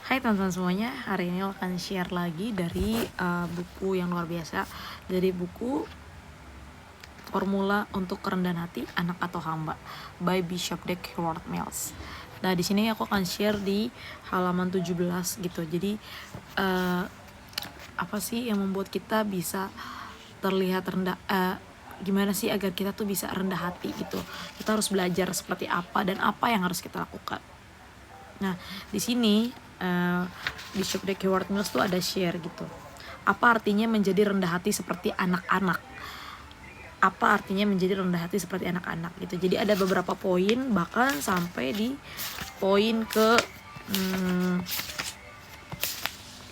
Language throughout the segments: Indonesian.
Hai teman-teman semuanya, hari ini akan share lagi dari buku yang luar biasa. Dari buku Formula untuk Kerendahan Hati Anak atau Hamba by Bishop D. Howard Mills. Nah, di sini aku akan share di halaman 17 gitu. Jadi apa sih yang membuat kita bisa terlihat rendah, gimana sih agar kita tuh bisa rendah hati gitu. Kita harus belajar seperti apa dan apa yang harus kita lakukan. Nah, di sini Bishop D. Howard Mills tuh ada share gitu. Apa artinya menjadi rendah hati seperti anak-anak? Apa artinya menjadi rendah hati seperti anak-anak gitu. Jadi ada beberapa poin, bahkan sampai di poin ke 15.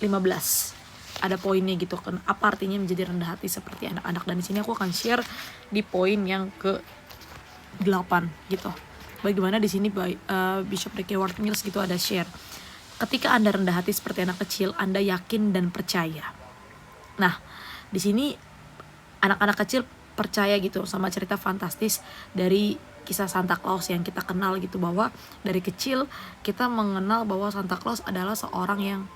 Ada poinnya gitu kan. Apa artinya menjadi rendah hati seperti anak-anak, dan di sini aku akan share di poin yang ke 8 gitu. Bagaimana di sini Bishop D. Howard Mills gitu ada share. Ketika Anda rendah hati seperti anak kecil, Anda yakin dan percaya. Nah, di sini anak-anak kecil percaya gitu sama cerita fantastis dari kisah Santa Claus yang kita kenal gitu, bahwa dari kecil kita mengenal bahwa Santa Claus adalah seorang yang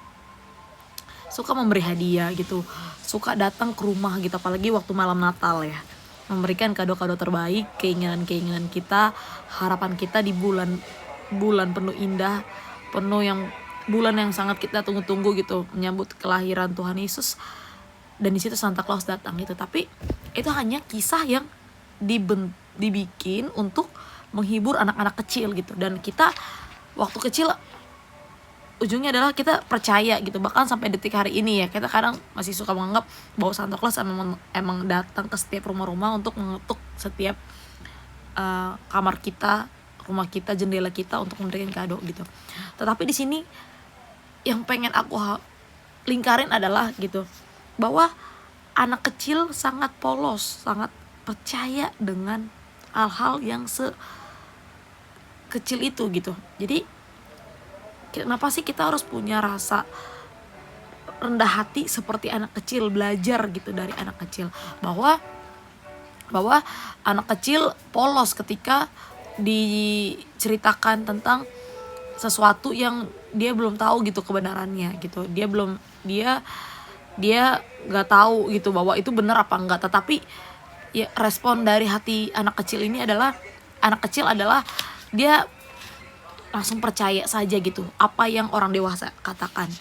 suka memberi hadiah gitu, suka datang ke rumah gitu, apalagi waktu malam Natal ya, memberikan kado-kado terbaik, keinginan-keinginan kita, harapan kita di bulan penuh indah, bulan yang sangat kita tunggu-tunggu gitu, menyambut kelahiran Tuhan Yesus. Dan di situ Santa Claus datang gitu. Tapi itu hanya kisah yang dibikin untuk menghibur anak-anak kecil gitu. Dan kita waktu kecil ujungnya adalah kita percaya gitu. Bahkan sampai detik hari ini ya, kita kadang masih suka menganggap bahwa Santa Claus emang datang ke setiap rumah-rumah untuk mengetuk setiap kamar kita, rumah kita, jendela kita untuk memberikan kado gitu. Tetapi di sini yang pengen aku lingkarin adalah gitu, bahwa anak kecil sangat polos, sangat percaya dengan hal-hal yang sekecil itu gitu. Jadi kenapa sih kita harus punya rasa rendah hati seperti anak kecil, belajar gitu dari anak kecil, bahwa anak kecil polos ketika diceritakan tentang sesuatu yang dia belum tahu gitu kebenarannya gitu. Dia nggak tahu gitu bahwa itu benar apa enggak. Tetapi ya, respon dari hati anak kecil adalah dia langsung percaya saja gitu apa yang orang dewasa katakan.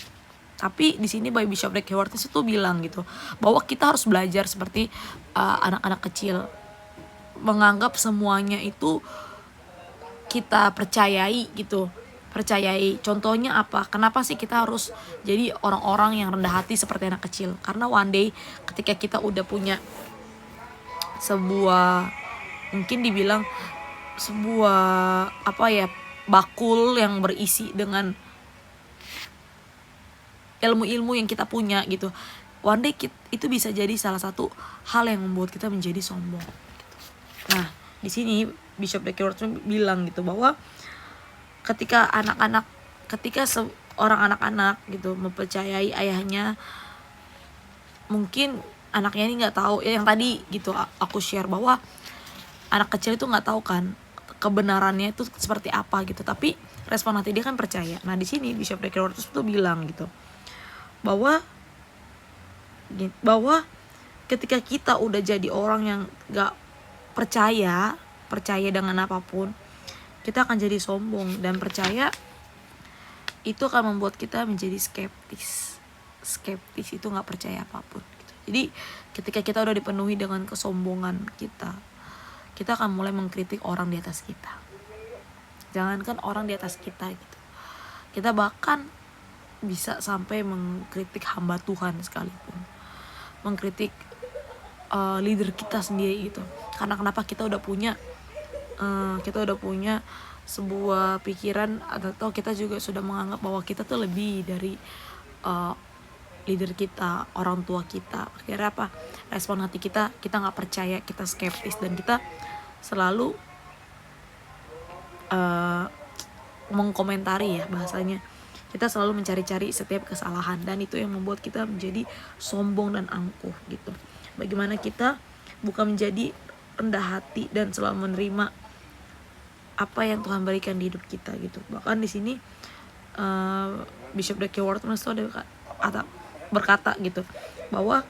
Tapi di sini by Bishop D. Howard Mills itu bilang gitu, bahwa kita harus belajar seperti anak-anak kecil, menganggap semuanya itu kita percayai gitu. Contohnya apa? Kenapa sih kita harus jadi orang-orang yang rendah hati seperti anak kecil? Karena one day ketika kita udah punya sebuah, mungkin dibilang sebuah bakul yang berisi dengan ilmu-ilmu yang kita punya gitu, one day itu bisa jadi salah satu hal yang membuat kita menjadi sombong gitu. Nah, di sini Bishop D. Howard bilang gitu, bahwa ketika seorang anak-anak gitu mempercayai ayahnya, mungkin anaknya ini nggak tahu ya, yang tadi gitu aku share, bahwa anak kecil itu nggak tahu kan kebenarannya itu seperti apa gitu, tapi respon hati dia kan percaya. Nah, di sini Bishop D. Howard itu bilang gitu, bahwa ketika kita udah jadi orang yang nggak percaya dengan apapun, kita akan jadi sombong, dan percaya itu akan membuat kita menjadi skeptis itu nggak percaya apapun gitu. Jadi ketika kita udah dipenuhi dengan kesombongan kita akan mulai mengkritik orang di atas kita. Jangankan orang di atas kita gitu, kita bahkan bisa sampai mengkritik hamba Tuhan sekalipun, mengkritik leader kita sendiri gitu. Karena kenapa? Kita udah punya sebuah pikiran, atau kita juga sudah menganggap bahwa kita tuh lebih dari leader kita, orang tua kita. Akhirnya apa? Respon hati kita nggak percaya, kita skeptis, dan kita selalu mengkomentari ya bahasanya. Kita selalu mencari-cari setiap kesalahan, dan itu yang membuat kita menjadi sombong dan angkuh gitu. Bagaimana kita bukan menjadi rendah hati dan selalu menerima apa yang Tuhan berikan di hidup kita gitu. Bahkan di sini Bishop D.K. Wharton itu ada berkata gitu bahwa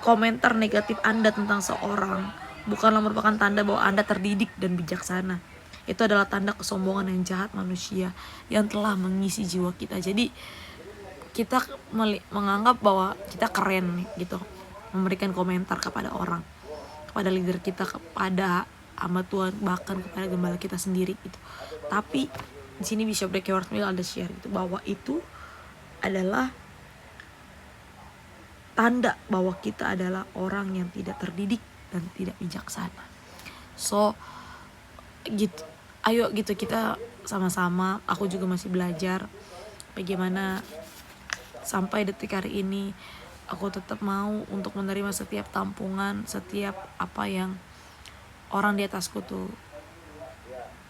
komentar negatif Anda tentang seorang bukanlah merupakan tanda bahwa Anda terdidik dan bijaksana. Itu adalah tanda kesombongan yang jahat manusia yang telah mengisi jiwa kita. Jadi kita menganggap bahwa kita keren gitu, memberikan komentar kepada orang, kepada leader kita, kepada hamba Tuhan, bahkan kepada gembala kita sendiri gitu. Tapi di sini Bishop D.K. Wharton ada share gitu bahwa itu adalah tanda bahwa kita adalah orang yang tidak terdidik dan tidak bijaksana. So gitu, ayo gitu kita sama-sama, aku juga masih belajar bagaimana sampai detik hari ini aku tetap mau untuk menerima setiap tampungan, setiap apa yang orang di atasku tuh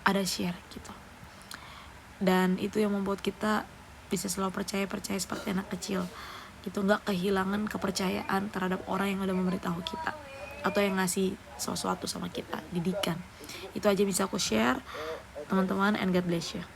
ada share gitu. Dan itu yang membuat kita bisa selalu percaya seperti anak kecil gitu, nggak kehilangan kepercayaan terhadap orang yang udah memberitahu kita atau yang ngasih sesuatu sama kita, didikan. Itu aja bisa aku share teman-teman, and God bless you.